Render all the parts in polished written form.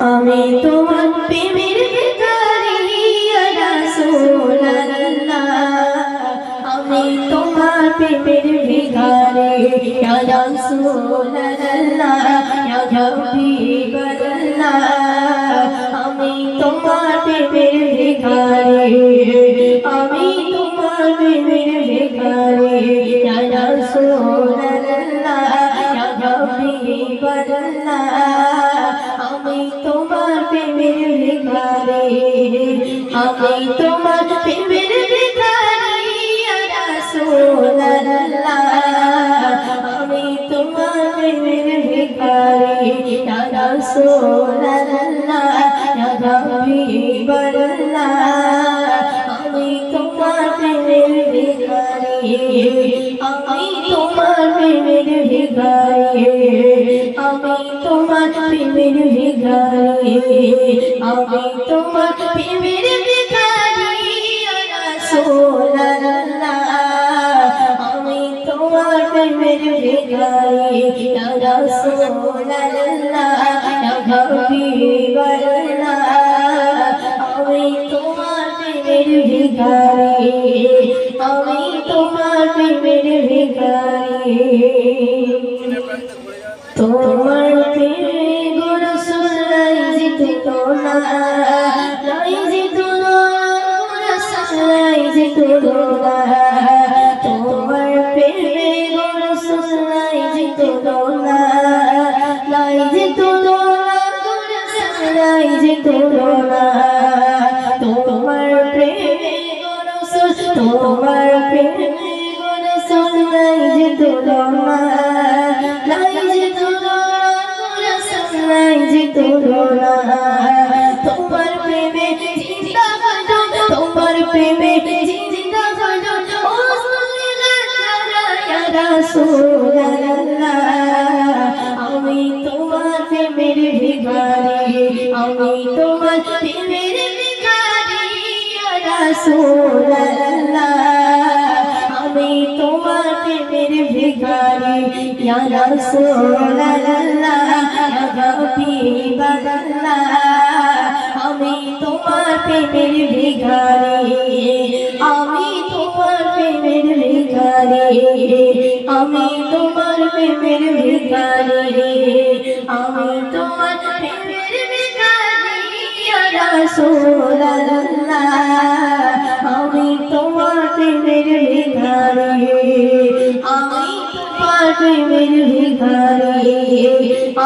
আমি তোমার প্রেমের ভিখারি ইয়া রাসূলুল্লাহ আমি তোমার প্রেমের ভিখারি ইয়া রাসূলুল্লাহ ইয়া হাবিবাল্লাহ আমি তোমার প্রেমের ভিখারি আমি তোমার প্রেমের ভিখারি ইয়া রাসূলুল্লাহ ইয়া হাবিবাল্লাহ আমি তোমার প্রেমের ভিখারি আমি তোমার প্রেমের ভিখারি ইয়া রাসূলুল্লাহ আমি তোমার প্রেমের ভিখারি ইয়া রাসূলুল্লাহ ইয়া হাবিবাল্লাহ আমি তোমার প্রেমের ভিখারি আমি তোমার প্রেমের ভিখারি আমি তোমার প্রেমের ভিখারি আমি তোমার প্রেমের ভিখারি ইয়া রাসূলুল্লাহ আমি তোমার প্রেমের ভিখারি ইয়া রাসূলুল্লাহ ইয়া হাবিবাল্লাহ আমি তোমার প্রেমের ভিখারি আমি তোমার প্রেমের ভিখারি তোমার প্রেমে গো রাসূল লাই জিতো না লাই জিতো না রাসূল লাই জিতো না তোমার প্রেমে গো রাসূল লাই জিতো না লাই জিতো না রাসূল লাই জিতো না তোমার প্রেমে গো রাসূল তোমার প্রেমে গো রাসূল লাই জিতো না তোমার প্রেমে জিন্দা হলো তোমার প্রেমে জিন্দা হলো ও ইয়া রাসূলুল্লাহ আমি তোমার প্রেমের ভিখারি আমি তোমার প্রেমের ভিখারি ইয়া রাসূলুল্লাহ আমি তোমার প্রেমের ভিখারি ইয়া রাসূলুল্লাহ ইয়া হাবিবাল্লাহ আমি তোমার প্রেমের ভিখারি আমি তোমার প্রেমের ভিখারি আমি তোমার প্রেমের ভিখারি আমি তোমার প্রেমের ভিখারি ইয়া রাসূলুল্লাহ আমি তোমার প্রেমের ভিখারি আমি তোমার প্রেমের ভিখারি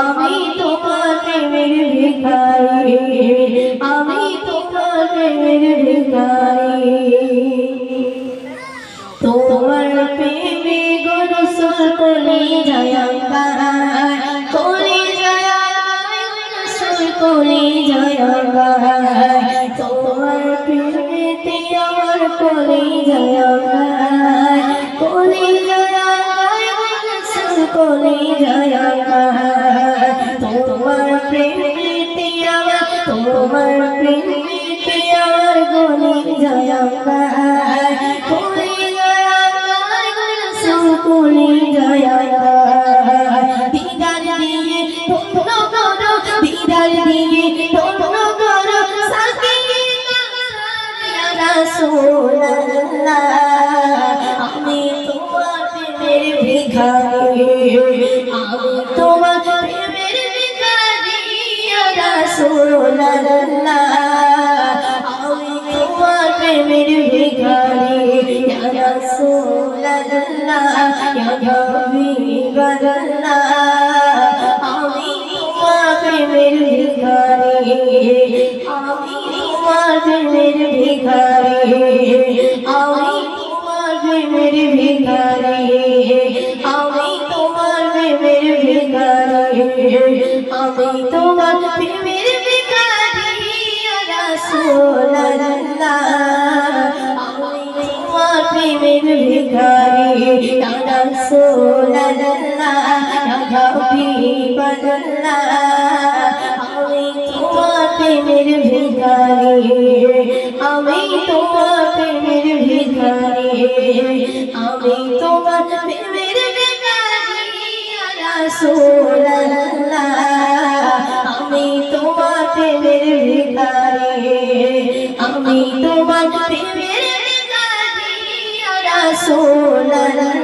আমি তোমার প্রেমের ভিখারি আমি তোমার প্রেমের ভিখারি তোমার প্রেমে গো রাসূল কোলে যায় কোলে যায় রাসূল কোলে যায় তোমার প্রেমেতে আমার কোলে যায় কোলে যায় রাসূল কোলে যায় তোমার প্রেমেতে আমার তোমার প্রেমেতে আমার কোলে যায় কোলে যায় রাসূল কোলে যায় দিদার দিয়ে তোমরা করো দিদার দিয়ে তোমরা করো সাকিনা ইয়া রাসূলুল্লাহ আমি তোমার প্রেমের ভিখারি আমি তোমার প্রেমের ভিখারি ইয়া রাসূলুল্লাহ আমি তোমার প্রেমের ভিখারি ইয়া রাসূলুল্লাহ ইয়া হাবিবাল্লাহ আমি তোমার প্রেমের ভিখারি আমি তোমার প্রেমের ভিখারি আমি তোমার প্রেমের ভিখারি আমি তোমার প্রেমের ভিখারি আমি তোমার প্রেমের ভিখারি ইয়া রাসূলুল্লাহ আমি তোমার প্রেমের ভিখারি ইয়া রাসূলুল্লাহ ইয়া হাবিবাল্লাহ আমি তোমার প্রেমের ভিখারি আমি তোমার প্রেমের ভিখারি আমি তোমার প্রেমের ভিখারি ইয়া রাসূলুল্লাহ আমি তোমার তোমার প্রেমের গান ইয়া রাসূলুল্লাহ